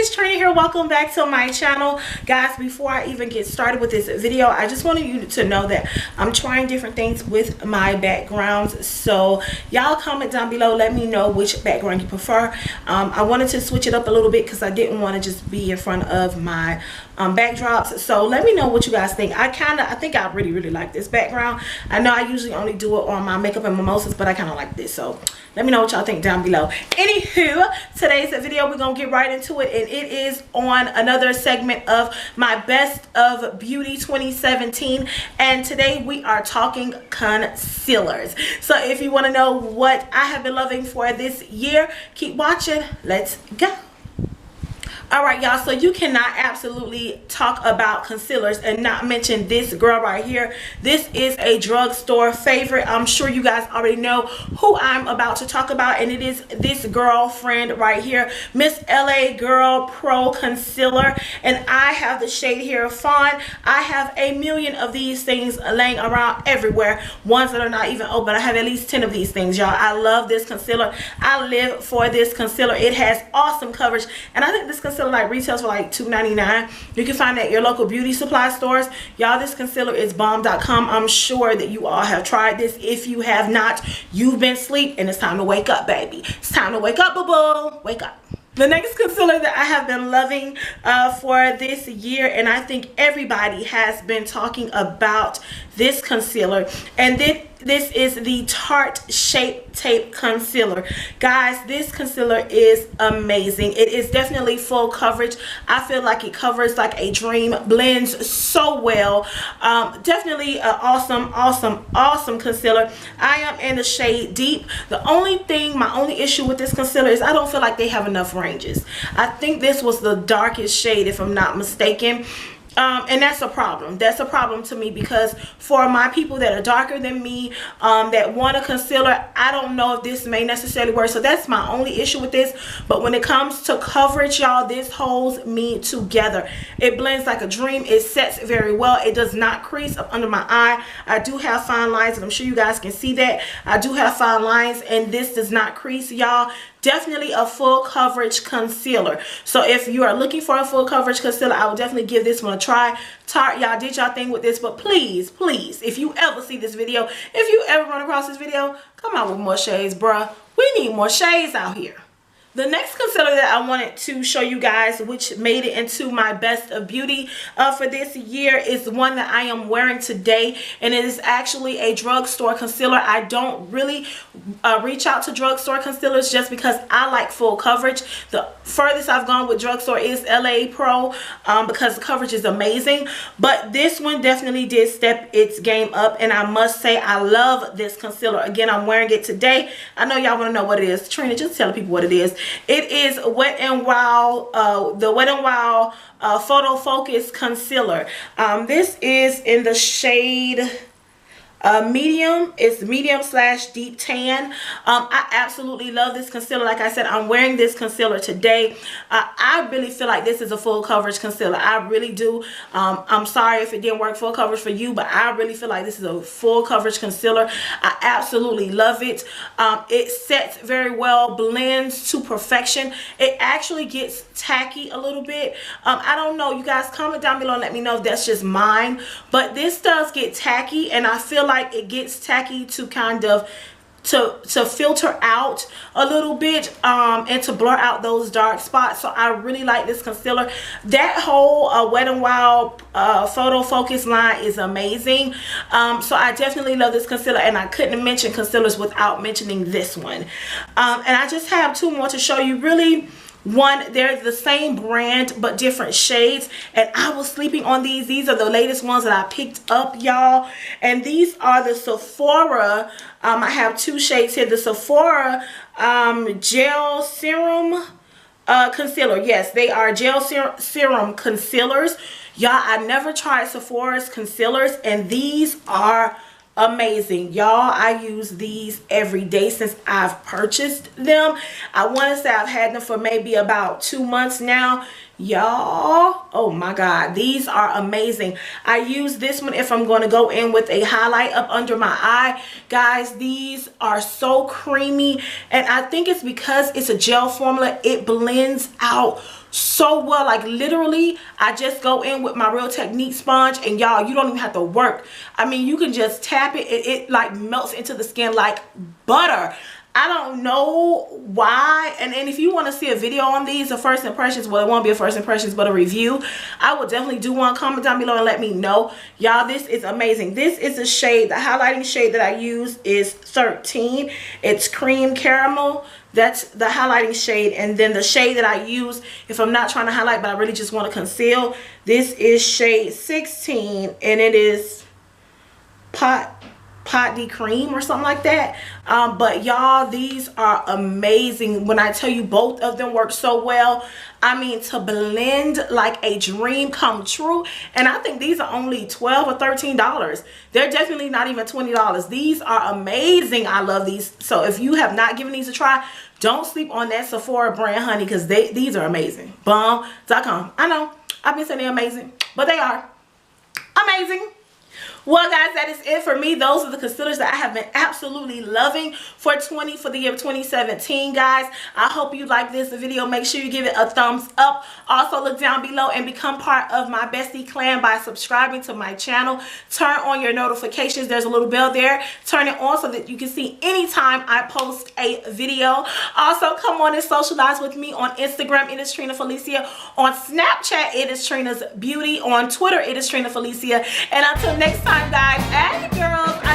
it's Trina here. Welcome back to my channel. Guys, before I even get started with this video, I just wanted you to know that I'm trying different things with my backgrounds. So y'all comment down below, let me know which background you prefer. I wanted to switch it up a little bit because I didn't want to just be in front of my backdrops. So let me know what you guys think. I think I really like this background. I know I usually only do it on my makeup and mimosas, but I kind of like this. So let me know what y'all think down below. Anywho, today's video, we're gonna get right into it, and it is on another segment of my best of beauty 2017, and today we are talking concealers. So if you want to know what I have been loving for this year, keep watching. Let's go. All right, y'all, so you cannot absolutely talk about concealers and not mention this girl right here. This is a drugstore favorite. I'm sure you guys already know who I'm about to talk about, and it is this girlfriend right here, Miss LA Girl Pro Concealer, and I have the shade here, Fawn. I have a million of these things laying around everywhere, ones that are not even open. I have at least 10 of these things, y'all. I love this concealer. I live for this concealer. It has awesome coverage, and I think this concealer like retails for like $2.99. You can find it at your local beauty supply stores. Y'all, this concealer is bomb.com. I'm sure that you all have tried this. If you have not, you've been asleep, and it's time to wake up, baby. It's time to wake up, boo-boo. Wake up. The next concealer that I have been loving for this year, and I think everybody has been talking about this concealer, and this is the Tarte Shape Tape Concealer. Guys, this concealer is amazing. It is definitely full coverage. I feel like it covers like a dream, blends so well. Definitely an awesome concealer. I am in the shade Deep. My only issue with this concealer is I don't feel like they have enough ranges. I think this was the darkest shade, if I'm not mistaken. And that's a problem. That's a problem to me, because for my people that are darker than me, that want a concealer, I don't know if this may necessarily work. So that's my only issue with this. But when it comes to coverage, y'all, this holds me together. It blends like a dream. It sets very well. It does not crease up under my eye. I do have fine lines, and I'm sure you guys can see that. I do have fine lines, and this does not crease, y'all. Definitely a full coverage concealer. So if you are looking for a full coverage concealer, I would definitely give this one a try. Tarte, y'all did y'all thing with this, but please, if you ever see this video, if you ever run across this video, come out with more shades, bruh. We need more shades out here. The next concealer that I wanted to show you guys, which made it into my best of beauty for this year, is one that I am wearing today, and it is actually a drugstore concealer. I don't really reach out to drugstore concealers just because I like full coverage. The furthest I've gone with drugstore is LA Pro because the coverage is amazing, but this one definitely did step its game up, and I must say I love this concealer. Again, I'm wearing it today. I know y'all want to know what it is. Trina, just tell people what it is. It is Wet n Wild, the Wet n Wild Photo Focus Concealer. This is in the shade medium. It's medium / deep tan. I absolutely love this concealer. Like I said, I'm wearing this concealer today. I really feel like this is a full coverage concealer. I really do. I'm sorry if it didn't work full coverage for you, but I really feel like this is a full coverage concealer. I absolutely love it. It sets very well, blends to perfection. It actually gets tacky a little bit. I don't know, you guys comment down below and let me know if that's just mine, but this does get tacky, and I feel like it gets tacky to kind of to filter out a little bit and to blur out those dark spots. So I really like this concealer. That whole Wet n Wild Photo Focus line is amazing. So I definitely love this concealer, and I couldn't mention concealers without mentioning this one. And I just have two more to show you. Really, one, they're the same brand but different shades, and I was sleeping on these. These are the latest ones that I picked up, y'all, and these are the Sephora. I have two shades here. The Sephora Gel Serum Concealer. Yes, they are gel serum concealers, y'all. I never tried Sephora's concealers, and these are amazing, y'all. I use these every day since I've purchased them. I want to say I've had them for maybe about 2 months now, y'all. Oh my god, these are amazing. I use this one if I'm going to go in with a highlight up under my eye. Guys, these are so creamy, and I think it's because it's a gel formula. It blends out so well. Like literally, I just go in with my Real Technique sponge, and y'all, you don't even have to work. I mean, you can just tap it, it like melts into the skin like butter. I don't know why. And if you want to see a video on these, the first impressions, well, it won't be a first impressions, but a review, I will definitely do one. Comment down below and let me know. Y'all, this is amazing. This is a shade, the highlighting shade that I use is 13. It's cream caramel. That's the highlighting shade. And then the shade that I use if I'm not trying to highlight but I really just want to conceal, this is shade 16, and it is pot de cream or something like that. But y'all, these are amazing. When I tell you both of them work so well, I mean, to blend like a dream come true. And I think these are only $12 or $13. They're definitely not even $20. These are amazing. I love these. So if you have not given these a try, don't sleep on that Sephora brand, honey, because these are amazing. Bomb.com. I know I've been saying they're amazing, but they are amazing. Well, guys, that is it for me. Those are the concealers that I have been absolutely loving for the year of 2017, guys. I hope you like this video. Make sure you give it a thumbs up. Also, look down below and become part of my Bestie clan by subscribing to my channel. Turn on your notifications. There's a little bell there. Turn it on so that you can see anytime I post a video. Also, come on and socialize with me on Instagram. It is Trina Felicia. On Snapchat, it is Trina's Beauty. On Twitter, it is Trina Felicia. And until next time, guys and girls,